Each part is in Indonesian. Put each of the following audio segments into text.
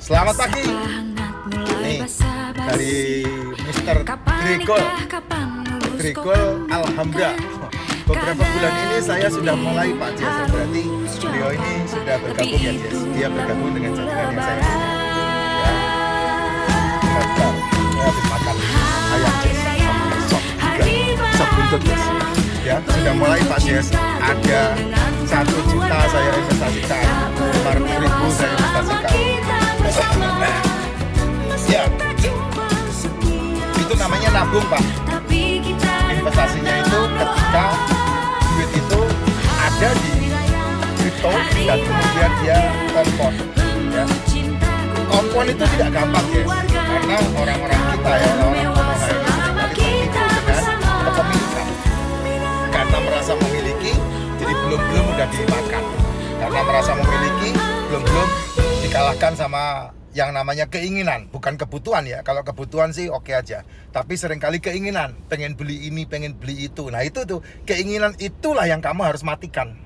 Selamat pagi. Nih dari Mr. Grigol. Alhamdulillah. Beberapa bulan ini saya sudah mulai Pak Jess. Berarti beliau ini sudah bergabung ya Jess. Dia bergabung dengan jaringan yang saya punya. Ya. Saya habis makan ayam Jess sama sop juga. Sop buntut Jess. Ya sudah mulai Pak Jess. Ada 1 juta saya investasikan, 500.000 saya investasikan. Ya, itu namanya nabung Pak. Investasinya itu ketika duit itu ada di kripto dan kemudian dia kompon. Ya. Kompon itu tidak gampang ya, karena orang-orang kita ya, orang-orang monohai ini seringkali tertipu dengan kepemilikan. Karena merasa memiliki, jadi belum udah dimakan. Karena merasa memiliki, belum dikalahkan sama yang namanya keinginan, bukan kebutuhan ya. Kalau kebutuhan sih oke aja, tapi seringkali keinginan, pengen beli ini, pengen beli itu. Nah itu tuh, keinginan itulah yang kamu harus matikan.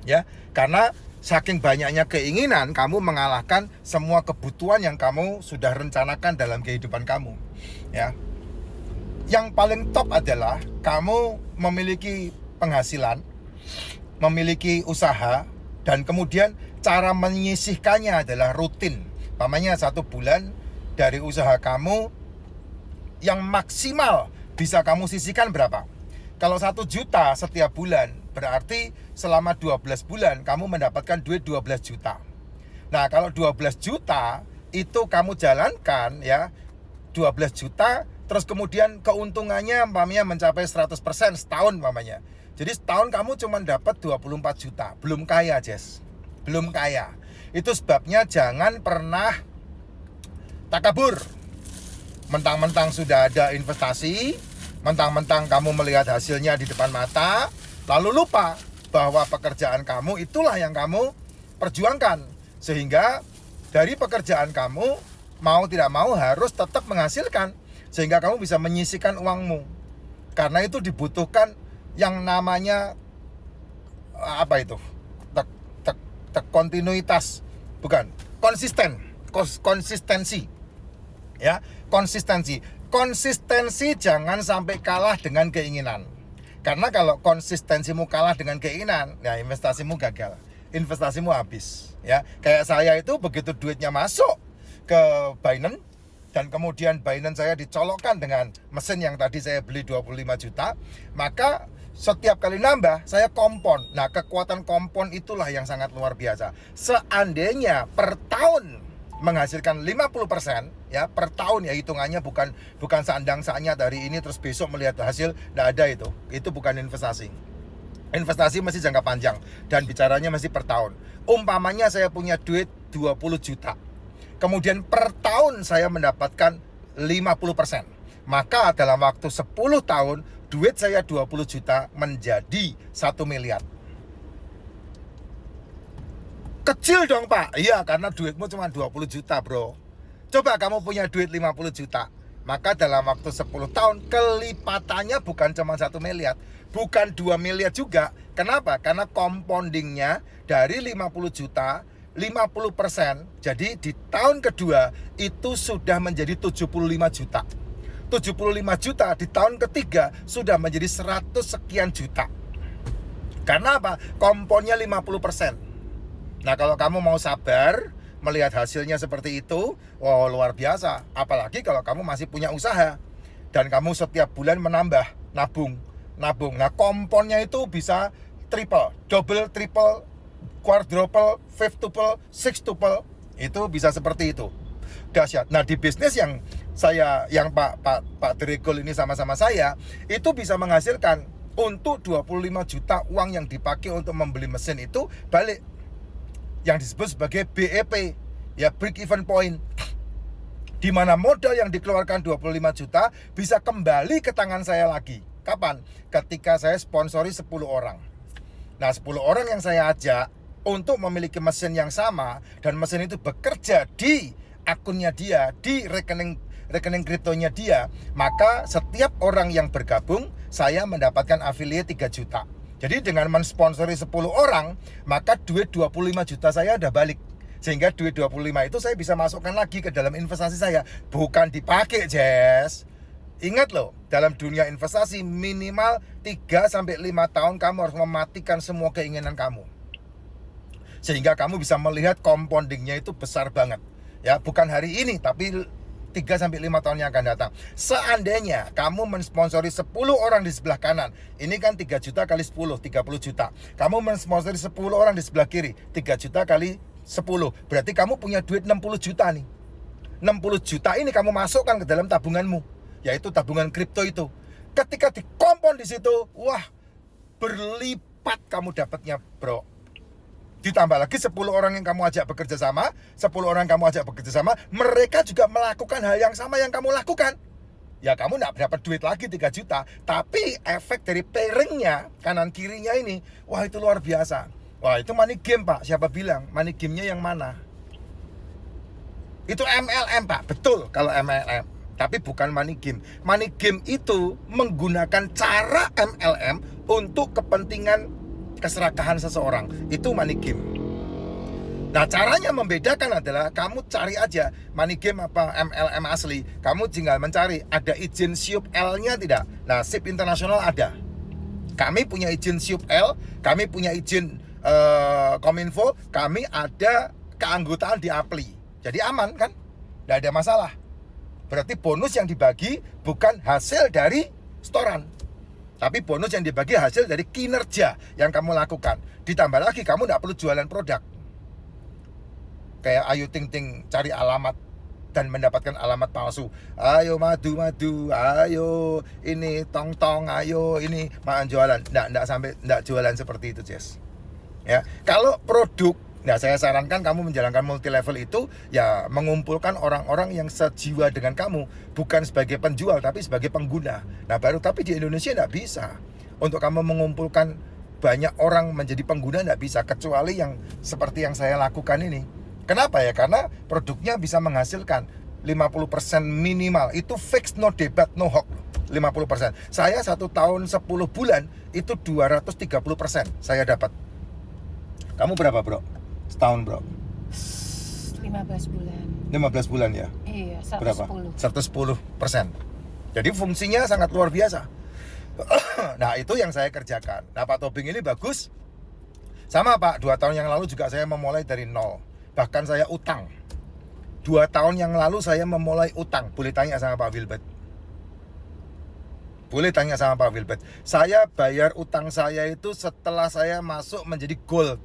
Ya, karena saking banyaknya keinginan, kamu mengalahkan semua kebutuhan yang kamu sudah rencanakan dalam kehidupan kamu. Ya. Yang paling top adalah kamu memiliki penghasilan, memiliki usaha, dan kemudian cara menyisihkannya adalah rutin. Umpamanya 1 bulan dari usaha kamu yang maksimal bisa kamu sisihkan berapa? Kalau 1 juta setiap bulan, berarti selama 12 bulan kamu mendapatkan duit 12 juta. Nah kalau 12 juta itu kamu jalankan ya, 12 juta terus kemudian keuntungannya umpamanya mencapai 100% setahun umpamanya. Jadi setahun kamu cuma dapat 24 juta, belum kaya Jess, belum kaya. Itu sebabnya jangan pernah takabur. Mentang-mentang sudah ada investasi, mentang-mentang kamu melihat hasilnya di depan mata, lalu lupa bahwa pekerjaan kamu itulah yang kamu perjuangkan. Sehingga dari pekerjaan kamu, mau tidak mau harus tetap menghasilkan, sehingga kamu bisa menyisihkan uangmu. Karena itu dibutuhkan yang namanya apa itu? Kontinuitas, bukan konsistensi ya, konsistensi jangan sampai kalah dengan keinginan. Karena kalau konsistensimu kalah dengan keinginan, ya investasimu gagal, investasimu habis ya. Kayak saya itu begitu duitnya masuk ke Binance dan kemudian Binance saya dicolokkan dengan mesin yang tadi saya beli 25 juta, maka setiap kali nambah, saya kompon. Nah, kekuatan kompon itulah yang sangat luar biasa. Seandainya per tahun menghasilkan 50%, ya, per tahun ya hitungannya bukan seandang-saanya dari ini terus besok melihat hasil, enggak ada itu. Itu bukan investasi. Investasi mesti jangka panjang dan bicaranya mesti per tahun. Umpamanya saya punya duit 20 juta. Kemudian per tahun saya mendapatkan 50%. Maka dalam waktu 10 tahun duit saya 20 juta menjadi 1 miliar. Kecil dong Pak. Iya, karena duitmu cuma 20 juta bro. Coba kamu punya duit 50 juta. Maka dalam waktu 10 tahun kelipatannya bukan cuma 1 miliar, bukan 2 miliar juga. Kenapa? Karena compoundingnya dari 50 juta 50%. Jadi di tahun kedua itu sudah menjadi 75 juta. 75 juta di tahun ketiga sudah menjadi 100 sekian juta. Karena apa? Komponnya 50%. Nah kalau kamu mau sabar melihat hasilnya seperti itu, wow luar biasa. Apalagi kalau kamu masih punya usaha dan kamu setiap bulan menambah, nabung. Nah komponnya itu bisa triple, double, triple, quadruple, fiftuple, sextuple. Itu bisa seperti itu. Dahsyat. Nah di bisnis yang Pak Grigol ini sama-sama saya, itu bisa menghasilkan untuk 25 juta uang yang dipakai untuk membeli mesin itu balik, yang disebut sebagai BEP ya, break even point, di mana modal yang dikeluarkan 25 juta bisa kembali ke tangan saya lagi. Kapan? Ketika saya sponsori 10 orang. Nah 10 orang yang saya ajak untuk memiliki mesin yang sama, dan mesin itu bekerja di akunnya dia, di rekening kriptonya dia, maka setiap orang yang bergabung saya mendapatkan affiliate 3 juta. Jadi dengan mensponsori 10 orang, maka duit 25 juta saya udah balik. Sehingga duit 25 itu saya bisa masukkan lagi ke dalam investasi saya, bukan dipakai, Jess. Ingat loh, dalam dunia investasi minimal 3-5 tahun kamu harus mematikan semua keinginan kamu. Sehingga kamu bisa melihat compoundingnya itu besar banget. Ya, bukan hari ini, tapi 3-5 tahun yang akan datang. Seandainya kamu mensponsori 10 orang di sebelah kanan, ini kan 3 juta kali 10, 30 juta. Kamu mensponsori 10 orang di sebelah kiri, 3 juta kali 10. Berarti kamu punya duit 60 juta nih. 60 juta ini kamu masukkan ke dalam tabunganmu, yaitu tabungan kripto itu. Ketika dikompon di situ, wah, berlipat kamu dapatnya, bro. Ditambah lagi 10 orang yang kamu ajak bekerja sama, 10 orang yang kamu ajak bekerja sama, mereka juga melakukan hal yang sama yang kamu lakukan. Ya kamu nggak dapat duit lagi 3 juta, tapi efek dari pairingnya, kanan kirinya ini, wah itu luar biasa. Wah itu money game, Pak. Siapa bilang? Money game-nya yang mana? Itu MLM, Pak. Betul kalau MLM. Tapi bukan money game. Money game itu menggunakan cara MLM untuk kepentingan keserakahan seseorang. Itu money game. Nah caranya membedakan adalah kamu cari aja money game apa MLM asli. Kamu tinggal mencari ada izin SIUP L-nya tidak. Nah SIP internasional ada. Kami punya izin SIUP L, kami punya izin Kominfo, kami ada keanggotaan di APLI. Jadi aman kan? Tidak ada masalah. Berarti bonus yang dibagi bukan hasil dari setoran, tapi bonus yang dibagi hasil dari kinerja yang kamu lakukan. Ditambah lagi kamu tidak perlu jualan produk. Kayak Ayu Ting Ting cari alamat dan mendapatkan alamat palsu. Ayo madu, ayo ini tong, ayo ini makan jualan. Nggak jualan seperti itu, Jess. Ya, kalau produk, nah saya sarankan kamu menjalankan multi level itu ya mengumpulkan orang-orang yang sejiwa dengan kamu, bukan sebagai penjual tapi sebagai pengguna. Nah tapi di Indonesia tidak bisa. Untuk kamu mengumpulkan banyak orang menjadi pengguna tidak bisa, kecuali yang seperti yang saya lakukan ini. Kenapa ya? Karena produknya bisa menghasilkan 50% minimal. Itu fix, no debat, no hoax. 50%. Saya 1 tahun 10 bulan itu 230% saya dapat. Kamu berapa, bro? Setahun, bro? 15 bulan. 15 bulan ya? Iya, 110. Berapa? 110%. Jadi fungsinya sangat luar biasa. Nah, itu yang saya kerjakan. Nah, Pak Tobing ini bagus. Sama, Pak. 2 tahun yang lalu juga saya memulai dari nol. Bahkan saya utang. 2 tahun yang lalu saya memulai utang. Boleh tanya sama Pak Wilbert. Saya bayar utang saya itu setelah saya masuk menjadi gold.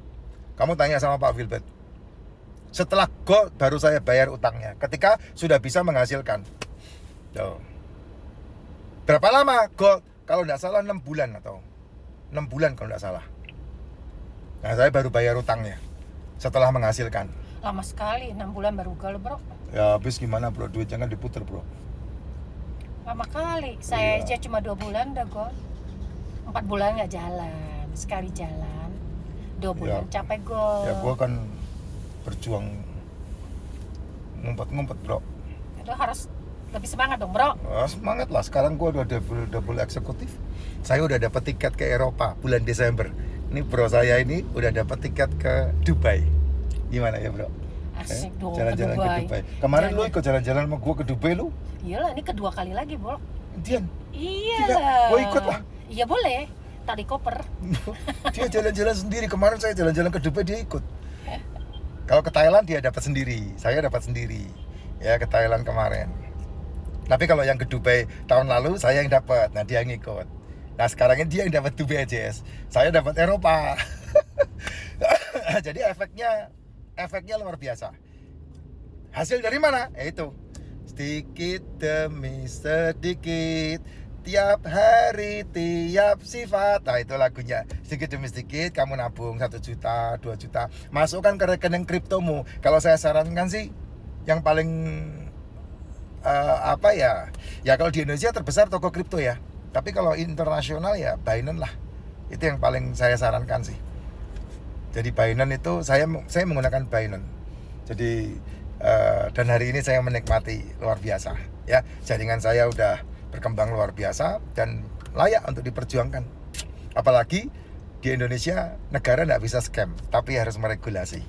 Kamu tanya sama Pak Wilbert. Setelah gold baru saya bayar utangnya. Ketika sudah bisa menghasilkan. Tuh. Berapa lama gold? Kalau tidak salah 6 bulan atau 6 bulan kalau tidak salah. Nah saya baru bayar utangnya setelah menghasilkan. Lama sekali, 6 bulan baru gold, bro. Ya habis gimana, bro? Duit jangan diputer, bro. Lama kali. Saya aja cuma 2 bulan udah gold. 4 bulan nggak jalan. Sekali jalan 2 bulan capek gold. Ya gua kan berjuang ngumpet-ngumpet, bro. Itu harus lebih semangat dong, bro. Semangat lah. Sekarang gua udah double eksekutif. Saya udah dapat tiket ke Eropa bulan Desember. Ini bro saya ini udah dapat tiket ke Dubai. Gimana ya, bro? Asik dong, jalan-jalan ke Dubai. Kemarin lu ikut jalan-jalan sama gua ke Dubai lu? Iyalah, ini kedua kali lagi, bro. Dian. Iyalah. Gua ikut lah. Iya boleh. Tadi koper. Dia jalan-jalan sendiri. Kemarin saya jalan-jalan ke Dubai, dia ikut. Kalau ke Thailand dia dapat sendiri, saya dapat sendiri. Ya ke Thailand kemarin. Tapi kalau yang ke Dubai tahun lalu saya yang dapat. Nah dia yang ikut. Nah sekarang ini dia yang dapat Dubai aja. Saya dapat Eropa. Jadi efeknya luar biasa. Hasil dari mana? Itu sedikit demi sedikit, tiap hari, tiap sifat. Nah itu lagunya. Sedikit demi sedikit kamu nabung 1 juta, 2 juta, masukkan ke rekening kriptomu. Kalau saya sarankan sih yang paling ya kalau di Indonesia terbesar toko kripto ya. Tapi kalau internasional ya Binance lah. Itu yang paling saya sarankan sih. Jadi Binance itu saya menggunakan Binance. Jadi dan hari ini saya menikmati luar biasa ya. Jaringan saya udah berkembang luar biasa dan layak untuk diperjuangkan. Apalagi di Indonesia negara nggak bisa scam, tapi harus meregulasi.